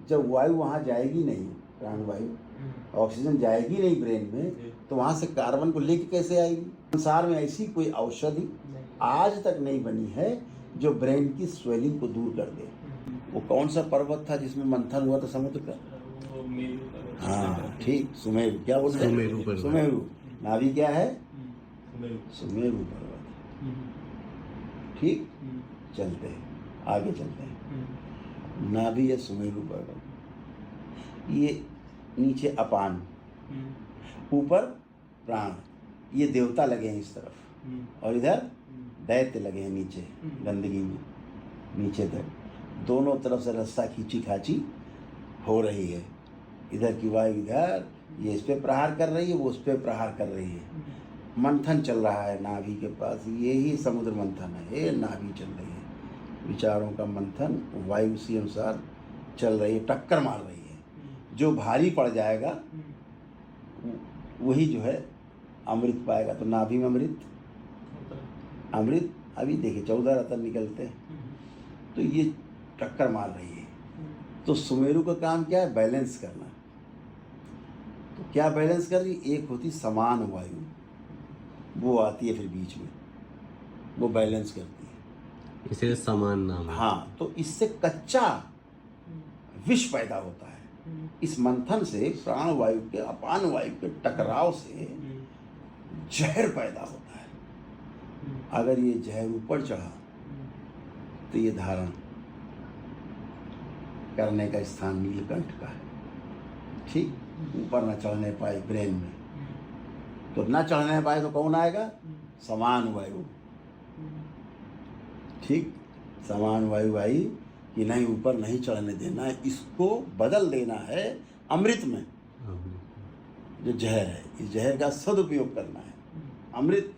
जब वायु वहाँ जाएगी नहीं, प्राणवायु, ऑक्सीजन जाएगी नहीं ब्रेन में, तो वहाँ से कार्बन को लेके कैसे आएगी? संसार में ऐसी कोई औषधि आज तक नहीं बनी है जो ब्रेन की स्वेलिंग को दूर कर दे। वो कौन सा पर्वत था जिसमें मंथन हुआ था समुद्र का? हाँ ठीक, सुमेरु। क्या बोलते हैं? सुमेरु। नाभि क्या है? सुमेरु पर्वत। ठीक, चलते हैं आगे, चलते हैं। नाभि है सुमेरु पर्वत, ये नीचे अपान, ऊपर प्राण, ये देवता लगे हैं इस तरफ, और इधर दैत्य लगे हैं नीचे गंदगी में, नीचे तक दोनों तरफ से रास्ता खींची खाची हो रही है। इधर की वायु इधर, ये इस पे प्रहार कर रही है, वो उस पे प्रहार कर रही है। मंथन चल रहा है नाभि के पास, यही समुद्र मंथन है। ये नाभि चल रही है, विचारों का मंथन वायु उसी अनुसार चल रही है, टक्कर मार रही है। जो भारी पड़ जाएगा वही जो है अमृत पाएगा। तो नाभि में अमृत अभी देखिए 14 रत्न निकलते हैं, तो ये टक्कर मार रही है। तो सुमेरु का काम क्या है? बैलेंस करना। तो क्या बैलेंस कर रही? एक होती समान वायु, वो आती है फिर बीच में, वो बैलेंस करती है, इसे समान नाम है। हाँ, तो इससे कच्चा विष पैदा होता है। इस मंथन से, प्राण वायु के अपान वायु के टकराव से जहर पैदा होता है। अगर ये जहर ऊपर चढ़ा तो ये धारण करने का स्थान नीलकंठ का है। ठीक, ऊपर न चढ़ने पाए ब्रेन में, तो न चढ़ने पाए तो कौन आएगा? समान वायु। ठीक, समान वायु आई कि नहीं, ऊपर नहीं चढ़ने देना है, इसको बदल देना है अमृत में। जो जहर है, इस जहर का सदुपयोग करना है, अमृत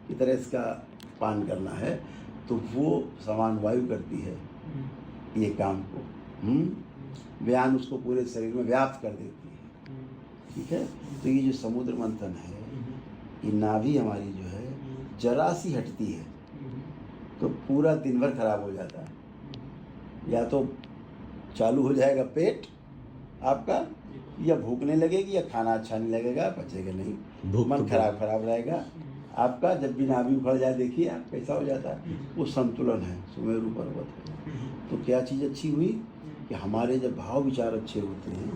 की तरह इसका पान करना है। तो वो समान वायु करती है ये काम को, व्यान उसको पूरे शरीर में व्याप्त कर देती है। ठीक है, तो ये जो समुद्र मंथन है, ये नाभि हमारी जो है जरा सी हटती है तो पूरा दिन भर खराब हो जाता है। या तो चालू हो जाएगा पेट आपका, या भूखने लगेगी, या खाना अच्छा नहीं लगेगा, पचेगा नहीं, मन खराब रहेगा आपका। जब भी नाभि उखड़ जाए, देखिए आप कैसा हो जाता है। वो संतुलन है, सुमेरु पर्वत है। तो क्या चीज़ अच्छी हुई कि हमारे जब भाव विचार अच्छे होते हैं,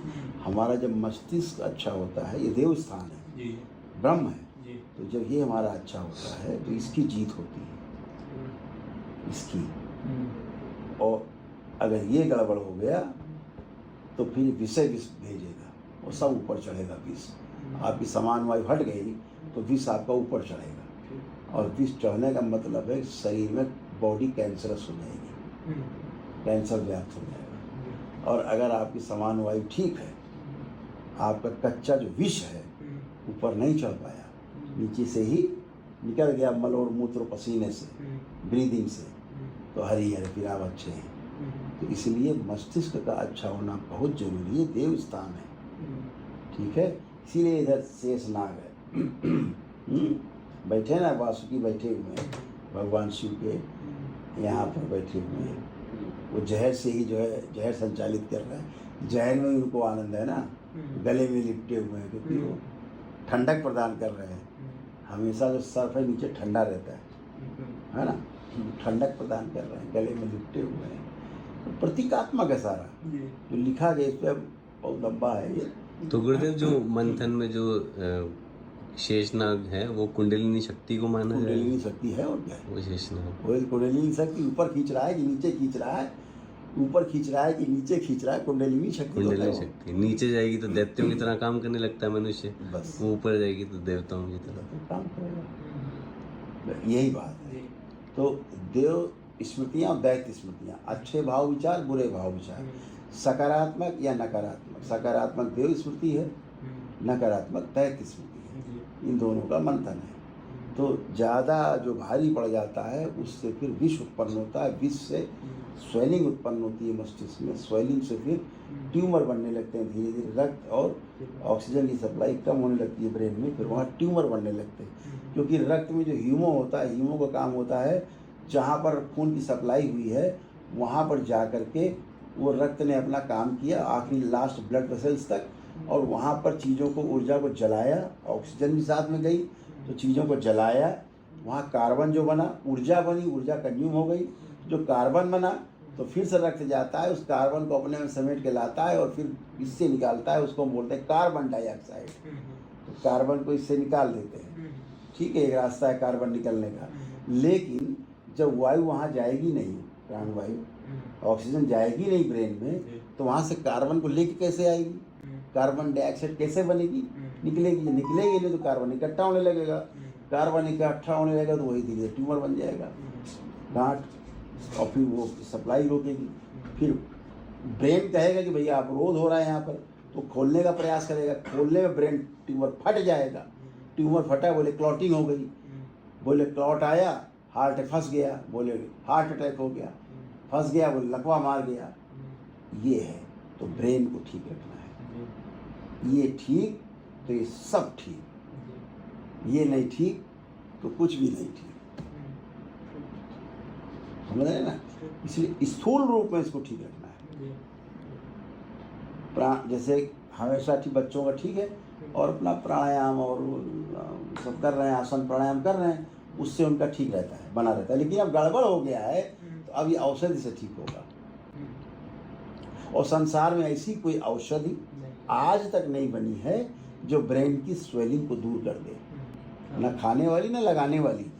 हमारा जब मस्तिष्क अच्छा होता है, ये देव स्थान है, ब्रह्म है, तो जब ये हमारा अच्छा होता है तो इसकी जीत होती है, इसकी। और अगर ये गड़बड़ हो गया तो फिर विषय विष भेजेगा, और सब ऊपर चढ़ेगा विष। आपकी समान वायु हट गई तो विष आपका ऊपर चढ़ेगा, और विष चढ़ने का मतलब है शरीर में बॉडी कैंसरस हो जाएगी, कैंसर व्याप्त हो जाएगा। और अगर आपकी समान वायु ठीक है, आपका कच्चा जो विष है ऊपर नहीं चढ़ पाया, नीचे से ही निकल गया मल और मूत्र पसीने से, ब्रीदिंग से, तो हरी हरे फिर आप अच्छे हैं। तो इसलिए मस्तिष्क का अच्छा होना बहुत जरूरी है, देव स्थान है। ठीक है, इसीलिए इधर शेष नाग है बैठे ना, वासुकी बैठे हुए हैं, भगवान शिव के यहाँ पर बैठे हुए हैं। वो जहर से ही जो है जहर संचालित कर रहा है, जहर में उनको आनंद है ना, गले में लिपटे हुए हैं, क्योंकि वो ठंडक प्रदान कर रहे हैं। हमेशा जो सर्फ है नीचे ठंडा रहता है ना, ठंडक प्रदान कर रहे हैं, गले में लिपटे हुए हैं। तो प्रतीकात्मक है सारा जो लिखा गया, इस पर बहुत लंबा है ये। तो गुरुदेव, जो मंथन में जो शेषनाग है वो कुंडलिनी शक्ति को माना जाए? कुंडलिनी शक्ति है, और क्या है वो शेषनाग, वो कुंडलिनी शक्ति। ऊपर खींच रहा है कि नीचे खींच रहा है, ऊपर खींच रहा है कि नीचे खींच रहा है, कुंडलिनी शक्ति। कुंडलिनी शक्ति नीचे जाएगी तो दैत्यों की तरह काम करने लगता है मनुष्य, बस वो ऊपर जाएगी तो देवताओं की तरह काम करेगा। यही बात है। तो देव स्मृतियाँ और दैत्य स्मृतियाँ, अच्छे भाव विचार, बुरे भाव विचार, सकारात्मक या नकारात्मक। सकारात्मक देव स्मृति है, नकारात्मक दैत्य स्मृति है, इन दोनों का मंथन है। तो ज़्यादा जो भारी पड़ जाता है उससे फिर विष उत्पन्न होता है, विष से स्वेलिंग उत्पन्न होती है मस्तिष्क में, स्वेलिंग से फिर ट्यूमर बनने लगते हैं धीरे धीरे, रक्त और ऑक्सीजन की सप्लाई कम होने लगती है ब्रेन में, फिर वहाँ ट्यूमर बनने लगते हैं। क्योंकि रक्त में जो हीमो होता है, हीमो का काम होता है जहाँ पर खून की सप्लाई हुई है वहाँ पर जा कर के वो रक्त ने अपना काम किया आखिरी लास्ट ब्लड वेसल्स तक, और वहाँ पर चीज़ों को, ऊर्जा को जलाया, ऑक्सीजन भी साथ में गई तो चीज़ों को जलाया, वहाँ कार्बन जो बना, ऊर्जा बनी, ऊर्जा कंज्यूम हो गई, जो कार्बन बना तो फिर से रक्त जाता है, उस कार्बन को अपने में समेट के लाता है और फिर इससे निकालता है, उसको हम बोलते हैं कार्बन डाइऑक्साइड। तो कार्बन को इससे निकाल देते हैं, ठीक है, एक रास्ता है कार्बन निकलने का। लेकिन जब वायु वहाँ जाएगी नहीं, प्राणवायु, ऑक्सीजन जाएगी नहीं ब्रेन में, तो वहाँ से कार्बन को लेके कैसे आएगी, कार्बन डाइऑक्साइड कैसे बनेगी, निकलेगी नहीं तो कार्बन इकट्ठा होने लगेगा, कार्बन इकट्ठा होने लगेगा तो वही धीरे ट्यूमर बन जाएगा, गांठ, और फिर वो सप्लाई रोकेगी। फिर ब्रेन कहेगा कि भैया अवरोध हो रहा है यहाँ पर, तो खोलने का प्रयास करेगा, खोलने में ब्रेन ट्यूमर फट जाएगा, ट्यूमर फटा, बोले क्लॉटिंग हो गई, बोले क्लॉट आया, हार्ट फंस गया, बोले हार्ट अटैक हो गया, फंस गया, बोले लकवा मार गया। ये है, तो ब्रेन को ठीक रखना है, ये ठीक तो ये सब ठीक, ये नहीं ठीक तो कुछ भी नहीं ठीक, समझ रहे ना। इसलिए स्थूल रूप में इसको ठीक रखना है। प्राण जैसे हमेशा ठीक बच्चों का ठीक है, और अपना प्राणायाम और सब कर रहे हैं, आसन प्राणायाम कर रहे हैं, उससे उनका ठीक रहता है, बना रहता है। लेकिन अब गड़बड़ हो गया है तो अब ये औषधि से ठीक होगा, और संसार में ऐसी कोई औषधि आज तक नहीं बनी है जो ब्रेन की स्वेलिंग को दूर कर दे, ना खाने वाली ना लगाने वाली।